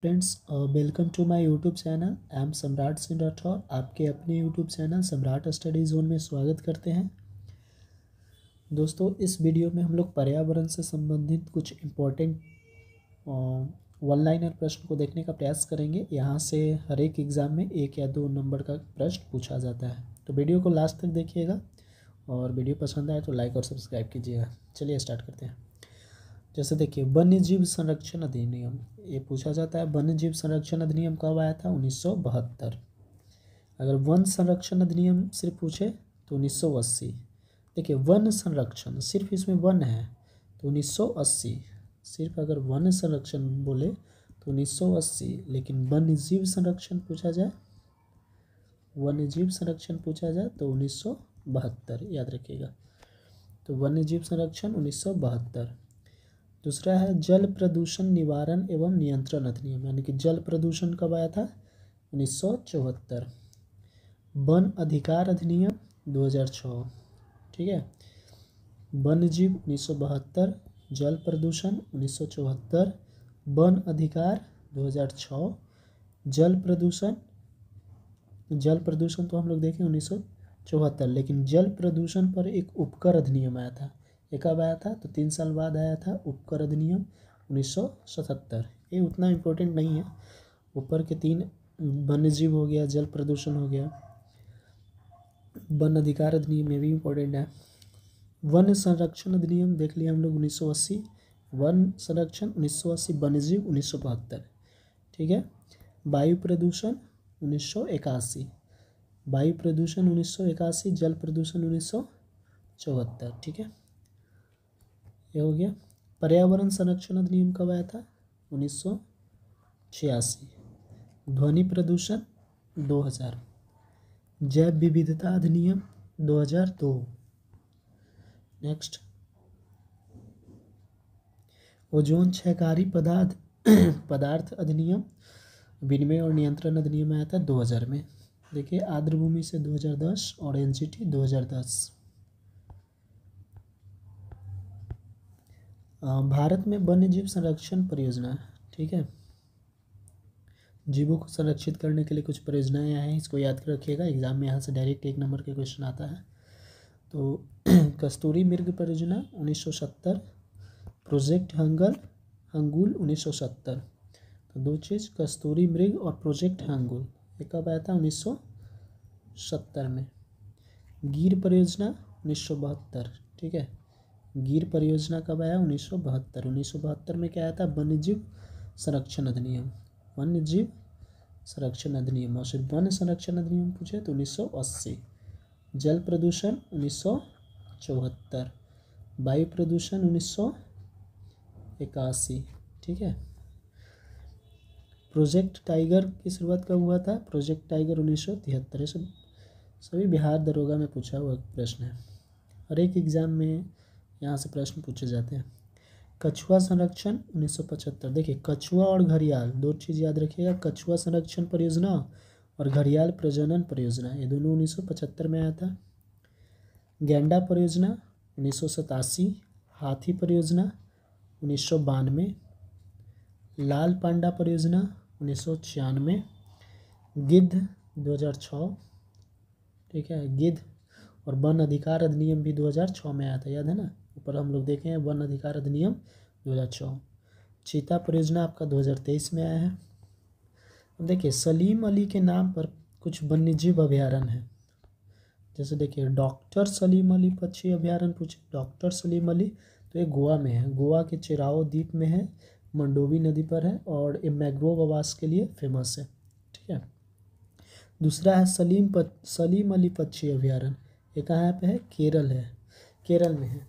Friends, welcome to my YouTube channel. I am Samrat Singh Rathore. आपके अपने YouTube channel Samrat study zone में स्वागत करते हैं। दोस्तों, इस वीडियो में हम लोग पर्यावरण से संबंधित कुछ इम्पोर्टेंट वन लाइनर प्रश्न को देखने का प्रयास करेंगे। यहाँ से हर एक एग्ज़ाम में 1 या 2 नंबर का प्रश्न पूछा जाता है, तो वीडियो को लास्ट तक देखिएगा और वीडियो पसंद आए तो लाइक और सब्सक्राइब कीजिएगा। चलिए स्टार्ट करते हैं। जैसे देखिए, वन्य जीव संरक्षण अधिनियम, ये पूछा जाता है वन्य जीव संरक्षण अधिनियम कब आया था? 1972। अगर वन संरक्षण अधिनियम सिर्फ पूछे तो 1980। देखिए, वन संरक्षण सिर्फ इसमें वन है तो 1980। सिर्फ अगर वन संरक्षण बोले तो 1980, लेकिन वन्य जीव संरक्षण पूछा जाए, वन्य जीव संरक्षण पूछा जाए तो 1972, याद रखिएगा। तो वन्य जीव संरक्षण 1972। दूसरा है जल प्रदूषण निवारण एवं नियंत्रण अधिनियम, यानी कि जल प्रदूषण कब आया था? 1974। वन अधिकार अधिनियम 2006। ठीक है, वन्य जीव 1972, जल प्रदूषण 1974, वन अधिकार 2006, जल प्रदूषण तो हम लोग देखें 1974, लेकिन जल प्रदूषण पर एक उपकर अधिनियम आया था। ये कब आया था? तो 3 साल बाद आया था उपकर अधिनियम 1977। ये उतना इम्पोर्टेंट नहीं है। ऊपर के 3 वन्य जीव हो गया, जल प्रदूषण हो गया, वन अधिकार अधिनियम में भी इम्पोर्टेंट है। वन संरक्षण अधिनियम देख लिया हम लोग 1980, वन संरक्षण 1980, वन्य जीव 1972। ठीक है, वायु प्रदूषण 1981, वायु प्रदूषण 1981, जल प्रदूषण 1974। ठीक है, ये हो गया। पर्यावरण संरक्षण अधिनियम कब आया था? 1986। ध्वनि प्रदूषण 2000। जैव विविधता अधिनियम 2002। नेक्स्ट, ओजोन क्षयकारी पदार्थ अधिनियम विनिमय और नियंत्रण अधिनियम आया था 2000 में। देखिए, आर्द्रभूमि से 2010 और एनजीटी 2010। भारत में वन्य जीव संरक्षण परियोजना, ठीक है, जीवों को संरक्षित करने के लिए कुछ परियोजनाएं हैं, इसको याद रखिएगा। एग्जाम में यहाँ से डायरेक्ट 1 नंबर के क्वेश्चन आता है। तो कस्तूरी मृग परियोजना 1970, प्रोजेक्ट हंगुल 1970। तो 2 चीज़, कस्तूरी मृग और प्रोजेक्ट हंगुल, ये कब आया था? 1970 में। गिर परियोजना 1972। ठीक है, गिर परियोजना कब आया? 1972। 1972 में क्या आया था? वन्य जीव संरक्षण अधिनियम, वन्य जीव संरक्षण अधिनियम। और सिर्फ वन संरक्षण अधिनियम पूछे तो 1980। जल प्रदूषण 1974, वायु प्रदूषण 1981। ठीक है, प्रोजेक्ट टाइगर की शुरुआत कब हुआ था? Project tiger 1973। सभी बिहार दरोगा में पूछा हुआ प्रश्न है, हर एक एग्ज़ाम में यहाँ से प्रश्न पूछे जाते हैं। कछुआ संरक्षण 1975। देखिए, कछुआ और घड़ियाल 2 चीज़ याद रखिएगा, कछुआ संरक्षण परियोजना और घड़ियाल प्रजनन परियोजना, ये दोनों 1975 में आया था। गैंडा परियोजना 1987, हाथी परियोजना 1992, लाल पांडा परियोजना 1996, गिद्ध 2006। ठीक है, गिद्ध और वन अधिकार अधिनियम भी 2006 में आया था, याद है ना? ऊपर हम लोग देखे हैं वन अधिकार अधिनियम 2006। चीता परियोजना आपका 2023 में आया है। अब देखिए, सलीम अली के नाम पर कुछ वन्यजीव अभयारण्य हैं। जैसे देखिए, डॉक्टर सलीम अली पक्षी अभयारण्य पूछे, डॉक्टर सलीम अली, तो ये गोवा में है, गोवा के चिराओ द्वीप में है, मंडोवी नदी पर है और ये मैंग्रोव आवास के लिए फेमस है। ठीक है, दूसरा है सलीम अली पक्षी अभयारण्य, ये कहाँ पे है? केरल है, केरल में है।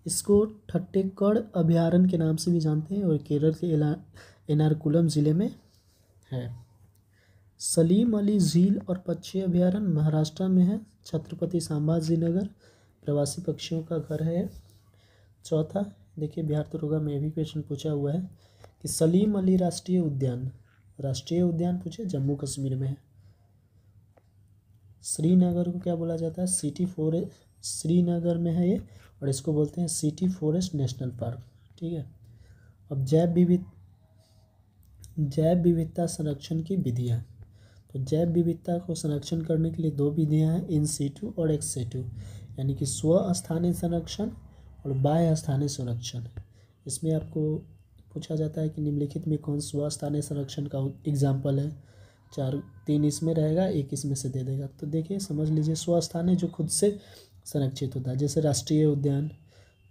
इसको ठट्टेकड़ अभयारण्य के नाम से भी जानते हैं और केरल के एर्नाकुलम ज़िले में है। सलीम अली झील और पक्षी अभयारण्य महाराष्ट्र में है, छत्रपति संभाजी नगर, प्रवासी पक्षियों का घर है। चौथा, देखिए बिहार दरोगा में भी क्वेश्चन पूछा हुआ है कि सलीम अली राष्ट्रीय उद्यान पूछे, जम्मू कश्मीर में है। श्रीनगर को क्या बोला जाता है? सिटी फॉरेस्ट, श्रीनगर में है ये, और इसको बोलते हैं सिटी फॉरेस्ट नेशनल पार्क। ठीक है, अब जैव विविधता संरक्षण की विधियाँ। तो जैव विविधता को संरक्षण करने के लिए दो विधियाँ हैं, इन सीटू और एक्स सीटू, यानी कि स्व स्थानीय संरक्षण और बाह्य स्थानीय संरक्षण। इसमें आपको पूछा जाता है कि निम्नलिखित में कौन स्व स्थानीय संरक्षण का एग्जाम्पल है। 3 इसमें रहेगा, 1 इसमें से दे देगा। तो देखिए समझ लीजिए, स्व स्थानीय जो खुद से संरक्षित होता है, जैसे राष्ट्रीय उद्यान,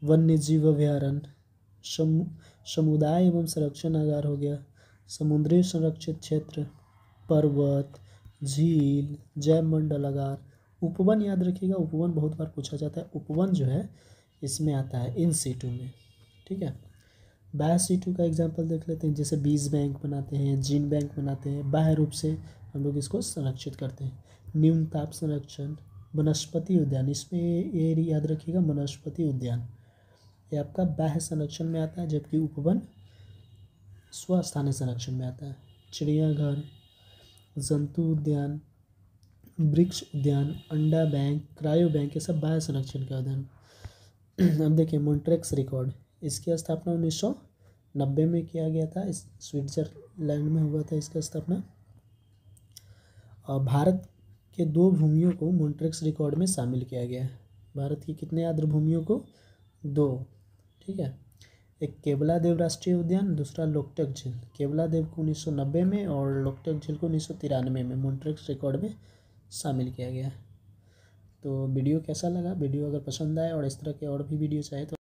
वन्य जीव अभयारण्य, समुदाय एवं संरक्षण आगार हो गया, समुद्री संरक्षित क्षेत्र, पर्वत, झील, जैव मंडलागार। उपवन याद रखिएगा, उपवन बहुत बार पूछा जाता है। उपवन जो है इसमें आता है इन सीटू में, ठीक है। बाह्य सीटू का एग्जांपल देख लेते हैं, जैसे बीज बैंक बनाते हैं, जीन बैंक बनाते हैं, बाह्य रूप से हम लोग इसको संरक्षित करते हैं। न्यून ताप संरक्षण, वनस्पति उद्यान, इसमें ये याद रखिएगा वनस्पति उद्यान, ये आपका बाह्य संरक्षण में आता है, जबकि उपवन स्व स्थानीय संरक्षण में आता है। चिड़ियाघर, जंतु उद्यान, वृक्ष उद्यान, अंडा बैंक, क्रायो बैंक, ये सब बाह्य संरक्षण का उद्यान। अब देखिए मॉन्ट्रेक्स रिकॉर्ड, इसकी स्थापना 1990 में किया गया था, इस स्विट्जरलैंड में हुआ था इसका स्थापना। और भारत के 2 भूमियों को मॉन्ट्रेक्स रिकॉर्ड में शामिल किया गया है। भारत की कितने आर्द्र भूमियों को? 2, ठीक है। एक केवलादेव राष्ट्रीय उद्यान, दूसरा लोकटक झील। केवलादेव को 1990 में और लोकटक झील को 1993 में मॉन्ट्रेक्स रिकॉर्ड में शामिल किया गया है। तो वीडियो कैसा लगा? वीडियो अगर पसंद आए और इस तरह के और भी वीडियो चाहे तो